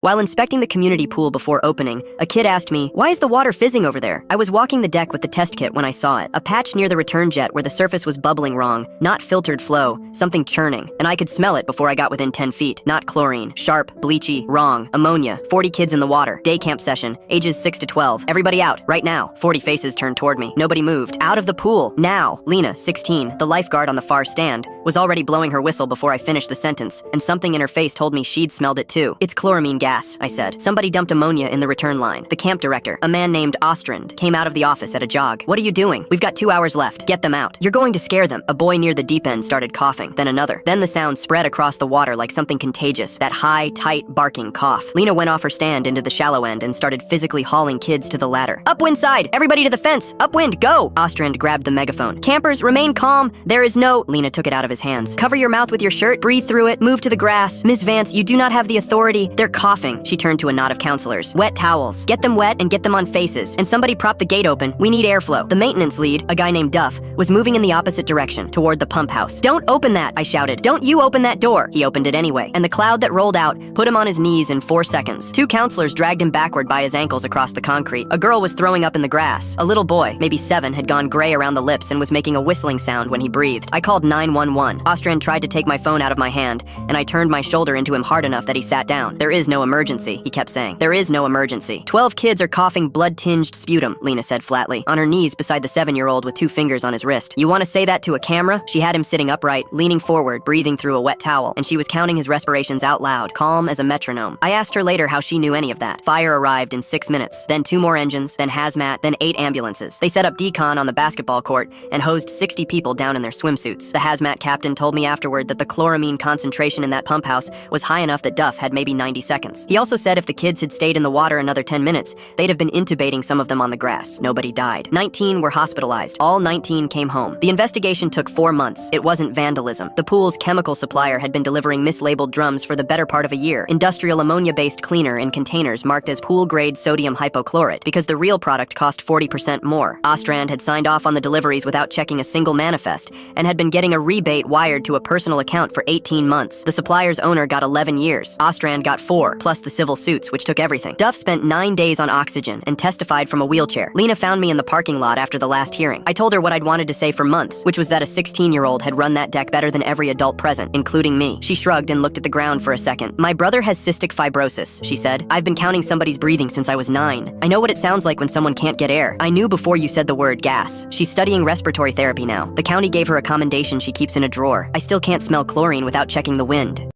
While inspecting the community pool before opening, a kid asked me, "Why is the water fizzing over there?" I was walking the deck with the test kit when I saw it. A patch near the return jet where the surface was bubbling wrong, not filtered flow, something churning, and I could smell it before I got within 10 feet. Not chlorine, sharp, bleachy, wrong, ammonia, 40 kids in the water, day camp session, ages 6 to 12. Everybody out, right now. 40 faces turned toward me. Nobody moved. Out of the pool, now. Lena, 16, the lifeguard on the far stand, was already blowing her whistle before I finished the sentence, and something in her face told me she'd smelled it too. "It's chloramine gas," I said. "Somebody dumped ammonia in the return line." The camp director, a man named Ostrand, came out of the office at a jog. "What are you doing? We've got 2 hours left. Get them out. You're going to scare them." A boy near the deep end started coughing, then another. Then the sound spread across the water like something contagious, that high, tight, barking cough. Lena went off her stand into the shallow end and started physically hauling kids to the ladder. "Upwind side! Everybody to the fence! Upwind, go!" Ostrand grabbed the megaphone. "Campers, remain calm. There is no—" Lena took it out of his hands. "Cover your mouth with your shirt, breathe through it, move to the grass. Ms. Vance, you do not have the authority." "They're coughing." She turned to a knot of counselors. "Wet towels. Get them wet and get them on faces. And somebody prop the gate open. We need airflow." The maintenance lead, a guy named Duff, was moving in the opposite direction, toward the pump house. "Don't open that," I shouted. "Don't you open that door." He opened it anyway, and the cloud that rolled out put him on his knees in 4 seconds. 2 counselors dragged him backward by his ankles across the concrete. A girl was throwing up in the grass. A little boy, maybe 7, had gone gray around the lips and was making a whistling sound when he breathed. I called 911. Ostrand tried to take my phone out of my hand, and I turned my shoulder into him hard enough that he sat down. "There is no emergency," he kept saying. "There is no emergency." 12 kids are coughing blood-tinged sputum, Lena said flatly, on her knees beside the 7-year-old with 2 fingers on his wrist. "You want to say that to a camera?" She had him sitting upright, leaning forward, breathing through a wet towel, and she was counting his respirations out loud, calm as a metronome. I asked her later how she knew any of that. Fire arrived in 6 minutes, then 2 more engines, then hazmat, then 8 ambulances. They set up decon on the basketball court and hosed 60 people down in their swimsuits. The hazmat captain told me afterward that the chloramine concentration in that pump house was high enough that Duff had maybe 90 seconds. He also said if the kids had stayed in the water another 10 minutes, they'd have been intubating some of them on the grass. Nobody died. 19 were hospitalized. All 19 came home. The investigation took 4 months. It wasn't vandalism. The pool's chemical supplier had been delivering mislabeled drums for the better part of a year. Industrial ammonia-based cleaner in containers marked as pool-grade sodium hypochlorite because the real product cost 40% more. Ostrand had signed off on the deliveries without checking a single manifest and had been getting a rebate wired to a personal account for 18 months. The supplier's owner got 11 years. Ostrand got 4, plus the civil suits, which took everything. Duff spent 9 days on oxygen and testified from a wheelchair. Lena found me in the parking lot after the last hearing. I told her what I'd wanted to say for months, which was that a 16-year-old had run that deck better than every adult present, including me. She shrugged and looked at the ground for a second. "My brother has cystic fibrosis," she said. "I've been counting somebody's breathing since I was 9. I know what it sounds like when someone can't get air. I knew before you said the word gas." She's studying respiratory therapy now. The county gave her a commendation she keeps in a drawer. I still can't smell chlorine without checking the wind.